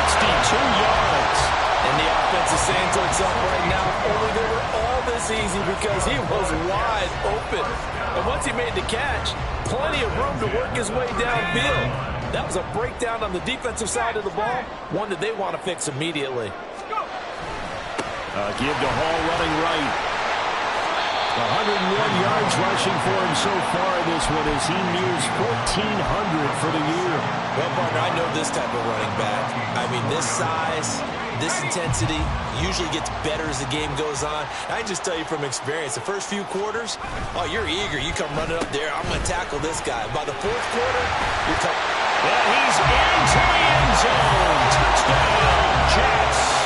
yards. And the offense is saying to itself right now, only they were all this easy because he was wide open. And once he made the catch, plenty of room to work his way downfield. That was a breakdown on the defensive side of the ball, one that they want to fix immediately. Give to Hall running right. 101 yards rushing for him so far in this one as he nears 1,400 for the year. Well, partner, I know this type of running back. I mean, this size, this intensity usually gets better as the game goes on. I can just tell you from experience, the first few quarters, oh, you're eager. You come running up there, I'm going to tackle this guy. By the fourth quarter, you're tough. And he's into the end zone. Touchdown, Jets.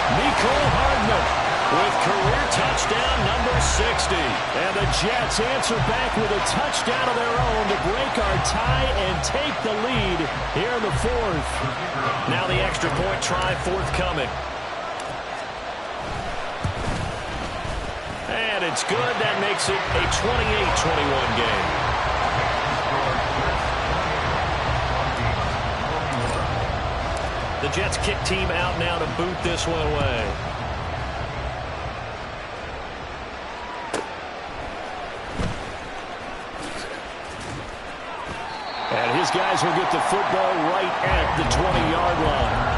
Nicole Hardman with career touchdown number 60. And the Jets answer back with a touchdown of their own to break our tie and take the lead here in the fourth. Now the extra point try forthcoming. And it's good. That makes it a 28-21 game. The Jets kick team out now to boot this one away. And his guys will get the football right at the 20-yard line.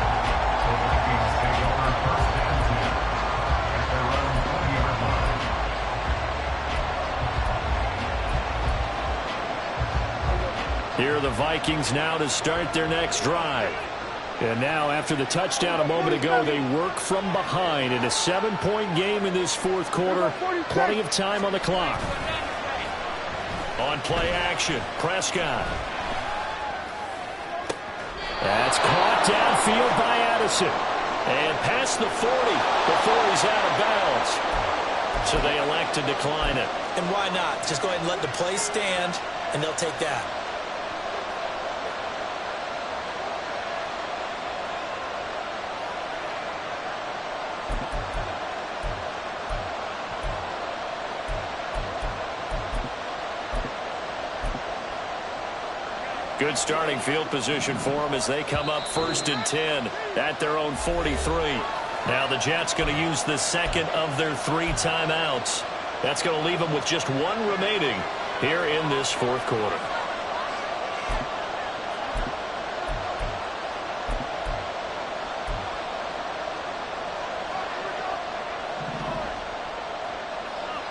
Here are the Vikings now to start their next drive. And now, after the touchdown a moment ago, they work from behind in a 7-point game in this fourth quarter. Plenty of time on the clock. On play action, Prescott. That's caught downfield by Addison. And past the 40 before he's out of bounds. So they elect to decline it. And why not? Just go ahead and let the play stand, and they'll take that. Good starting field position for them as they come up 1st and 10 at their own 43. Now the Jets going to use the second of their 3 timeouts. That's going to leave them with just 1 remaining here in this fourth quarter.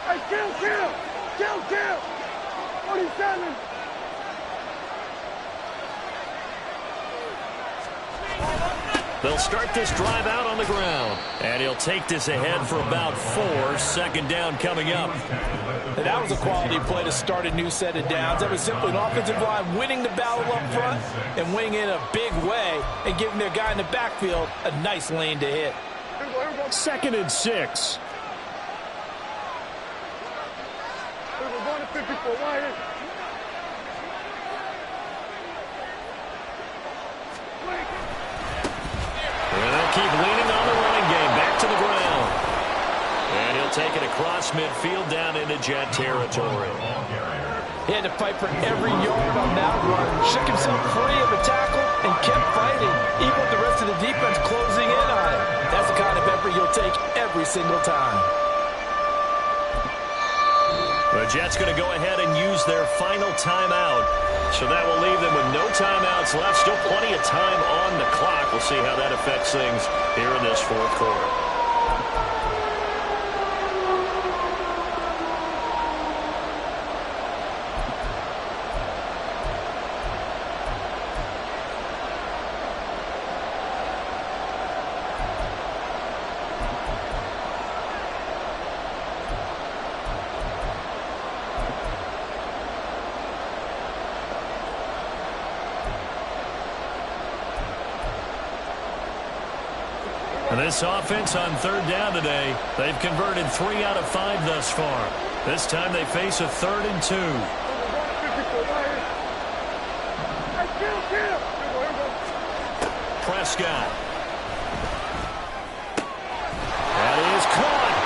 Hey, kill! 47! They'll start this drive out on the ground. And he'll take this ahead for about 4. 2nd down coming up. And that was a quality play to start a new set of downs. That was simply an offensive line winning the battle up front and winning in a big way and giving their guy in the backfield a nice lane to hit. 2nd and 6. We're going to 54 Wyatt. And they'll keep leaning on the running game. Back to the ground. And he'll take it across midfield down into Jet territory. He had to fight for every yard on that run. Shook himself free of a tackle and kept fighting, even with the rest of the defense closing in on him. That's the kind of effort you'll take every single time. The Jets going to go ahead and use their final timeout. So that will leave them with no timeouts left. Still plenty of time on the clock. We'll see how that affects things here in this fourth quarter. This offense on 3rd down today, they've converted 3 out of 5 thus far. This time they face a 3rd and 2. Prescott. That is caught.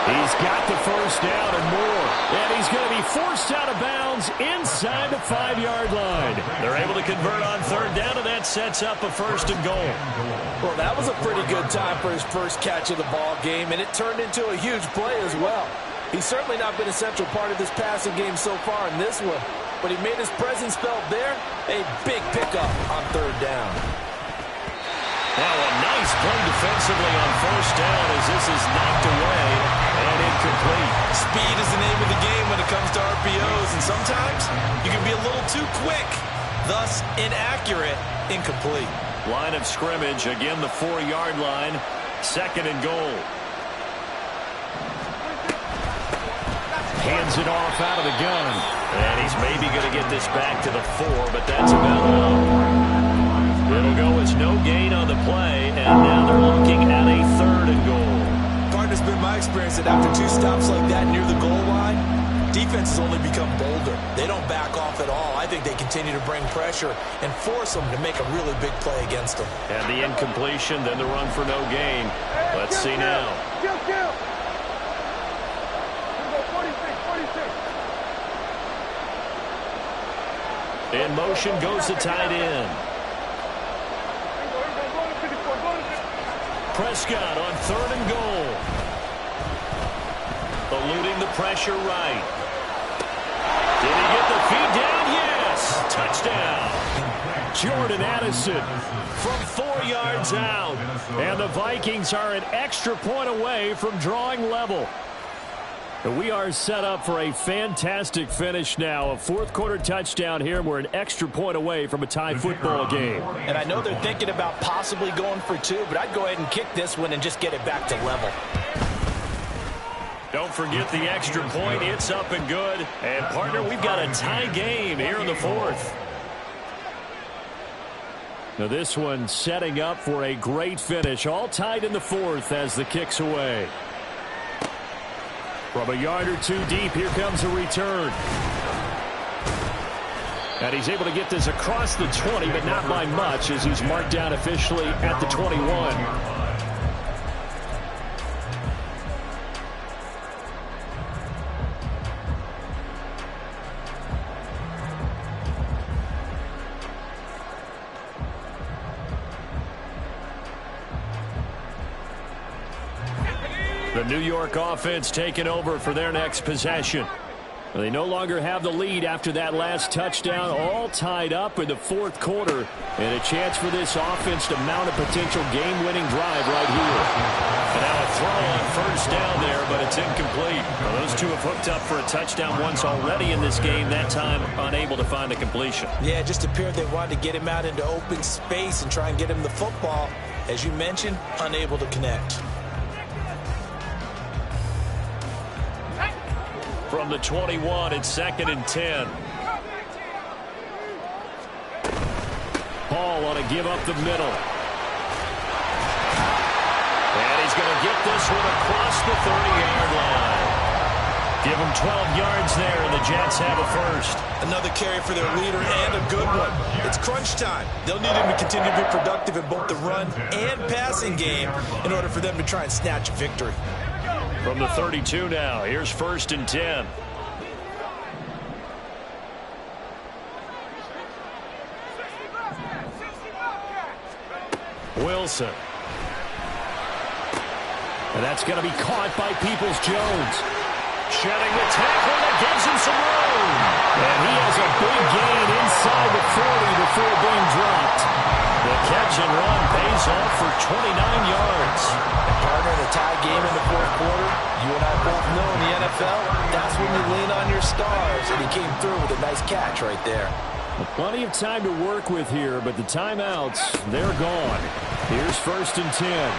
He's got the first down and more. And he's going to be forced out of bounds inside the 5-yard line. They're able to convert on 3rd down, and that sets up a 1st and goal. Well, that was a pretty good time for his first catch of the ball game, and it turned into a huge play as well. He's certainly not been a central part of this passing game so far in this one, but he made his presence felt there. A big pickup on 3rd down. Now a nice play defensively on 1st down as this is knocked away and incomplete. Speed is the name of the game when it comes to RPOs, and sometimes you can be a little too quick, thus inaccurate, incomplete. Line of scrimmage, again the 4-yard line, 2nd and goal. Hands it off out of the gun. And he's maybe going to get this back to the 4, but that's about all. It'll go as no gain on the play, and now they're looking at a 3rd and goal. Partner's been my experience that after 2 stops like that near the goal line, defenses only become bolder. They don't back off at all. I think they continue to bring pressure and force them to make a really big play against them. And the incompletion, then the run for no gain. Let's see now. In motion goes the tight end. Prescott on 3rd and goal. Eluding the pressure right. Did he get the feet down? Yes. Touchdown. Jordan Addison from 4 yards out. And the Vikings are an extra point away from drawing level. We are set up for a fantastic finish now. A fourth-quarter touchdown here. We're an extra point away from a tie football game. And I know they're thinking about possibly going for 2, but I'd go ahead and kick this one and just get it back to level. Don't forget the extra point. It's up and good. And, partner, we've got a tie game here in the 4th. Now this one setting up for a great finish. All tied in the 4th as the kick's away. From a yard or 2 deep, here comes a return. And he's able to get this across the 20, but not by much as he's marked down officially at the 21. The New York offense taking over for their next possession. They no longer have the lead after that last touchdown, all tied up in the 4th quarter, and a chance for this offense to mount a potential game-winning drive right here. And now a throw on 1st down there, but it's incomplete. Well, those two have hooked up for a touchdown once already in this game, that time unable to find a completion. Yeah, it just appeared they wanted to get him out into open space and try and get him the football. As you mentioned, unable to connect. From the 21, it's 2nd and 10. Paul on a give up the middle. And he's going to get this one across the 30-yard line. Give him 12 yards there, and the Jets have a first. Another carry for their leader, and a good one. It's crunch time. They'll need him to continue to be productive in both the run and passing game in order for them to try and snatch a victory. From the 32 now, here's 1st and 10. Wilson. And that's going to be caught by Peoples-Jones. Shedding the tackle that gives him some room. And he has a big gain inside the 40 before being dropped. The catch and run pays off for 29 yards. Partner, the tie game in the 4th quarter, you and I both know in the NFL, that's when you lean on your stars, and he came through with a nice catch right there. Well, plenty of time to work with here, but the timeouts, they're gone. Here's 1st and 10.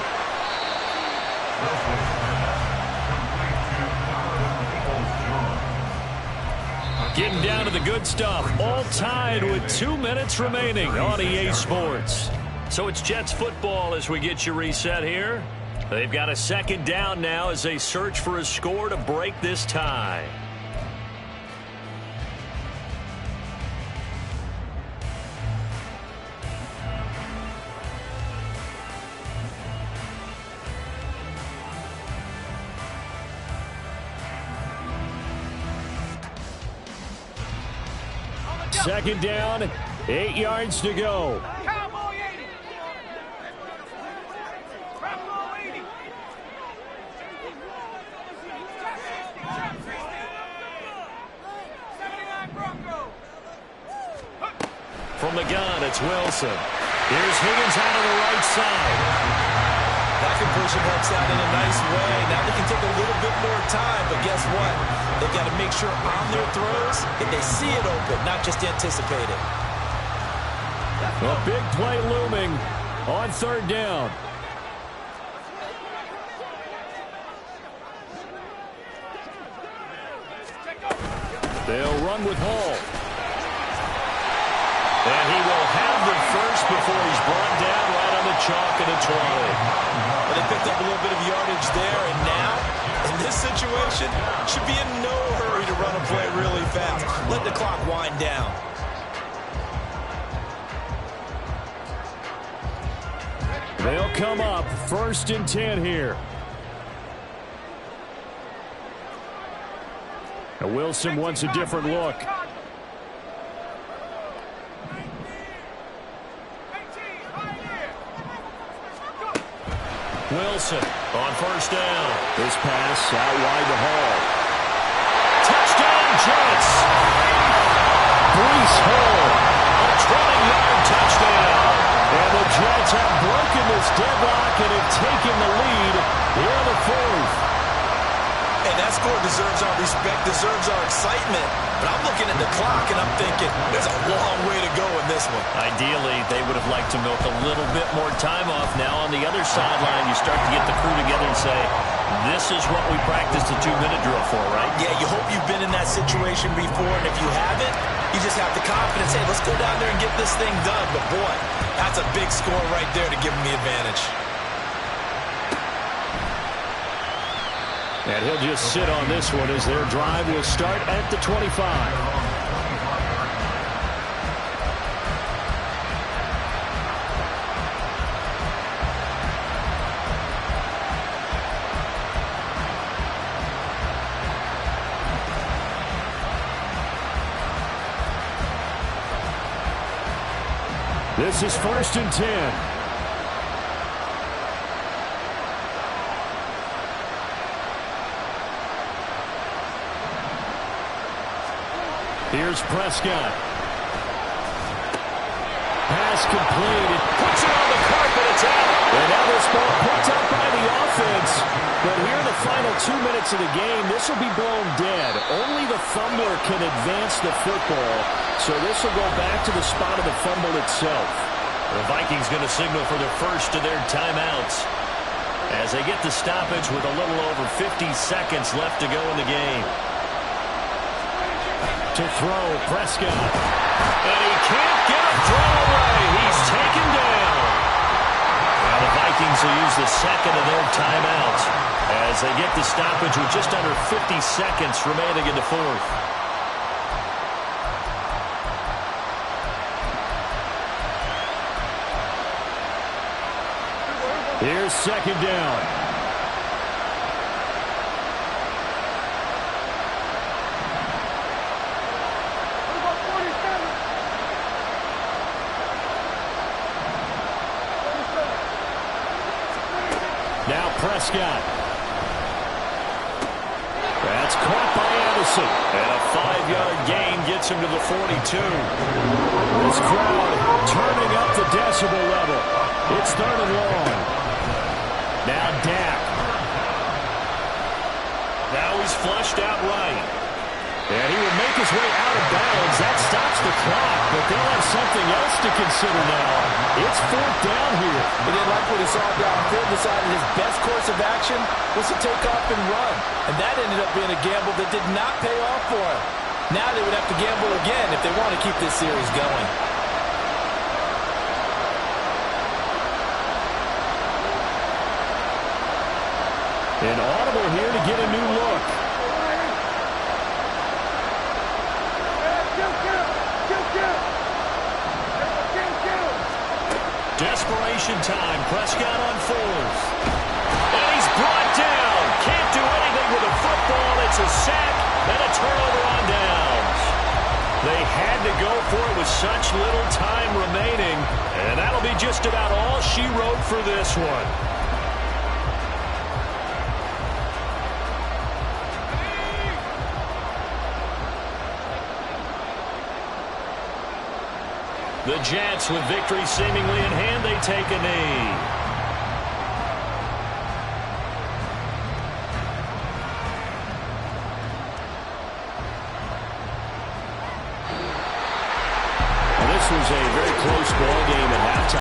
Getting down to the good stuff. All tied with 2 minutes remaining on EA Sports. So it's Jets football as we get you reset here. They've got a 2nd down now as they search for a score to break this tie. Second down, 8 yards to go. From the gun, it's Wilson. Here's Higgins out of the right side. That completion helps out in a nice way. Now they can take a little bit more time, but guess what? They've got to make sure on their throws that they see it open, not just anticipate it. A big play looming on 3rd down. They'll run with Hall. And he will have the first before he's brought down right on the chalk of the 20. Well, they picked up a little bit of yardage there, and now, in this situation, should be in no hurry to run a play really fast. Let the clock wind down. They'll come up 1st and 10 here. And Wilson wants a different look. Wilson on first down. This pass out wide to Hall. Touchdown, Jets. Breece Hall. A 20-yard touchdown. And the Jets have broken this deadlock and have taken the lead here in the fourth. And that score deserves our respect, deserves our excitement. But I'm looking at the clock and I'm thinking there's a long way to go in this one. Ideally, they would have liked to milk a little bit more time off. Now on the other sideline, you start to get the crew together and say, this is what we practiced a 2-minute drill for, right? Yeah, you hope you've been in that situation before, and if you haven't, you just have the confidence, hey, let's go down there and get this thing done. But boy, that's a big score right there to give them the advantage. And he'll just sit on this one as their drive will start at the 25. This is 1st and 10. Here's Prescott. Pass completed. Puts it on the carpet. It's out. And now this ball picked up by the offense. But here in the final 2 minutes of the game, this will be blown dead. Only the fumbler can advance the football. So this will go back to the spot of the fumble itself. The Vikings going to signal for their first of their timeouts as they get the stoppage with a little over 50 seconds left to go in the game. To throw, Prescott. And he can't get a throw away. He's taken down. Now the Vikings will use the second of their timeouts as they get the stoppage with just under 50 seconds remaining in the fourth. Here's 2nd down. Now Prescott. That's caught by Anderson. And a 5-yard gain gets him to the 42. This crowd turning up the decibel level. It's 3rd and long. Now Dak. Now he's flushed out right. And he will make his way out of bounds. That stops the clock, but they'll have something else to consider now. It's 4th down here. He didn't like what he saw downfield, decided his best course of action was to take off and run. And that ended up being a gamble that did not pay off for him. Now they would have to gamble again if they want to keep this series going. An audible here to get a new look. Desperation time. Prescott on 4th. And he's brought down. Can't do anything with the football. It's a sack and a turnover on downs. They had to go for it with such little time remaining. And that'll be just about all she wrote for this one. The Jets, with victory seemingly in hand, they take a knee. Well, this was a very close ball game at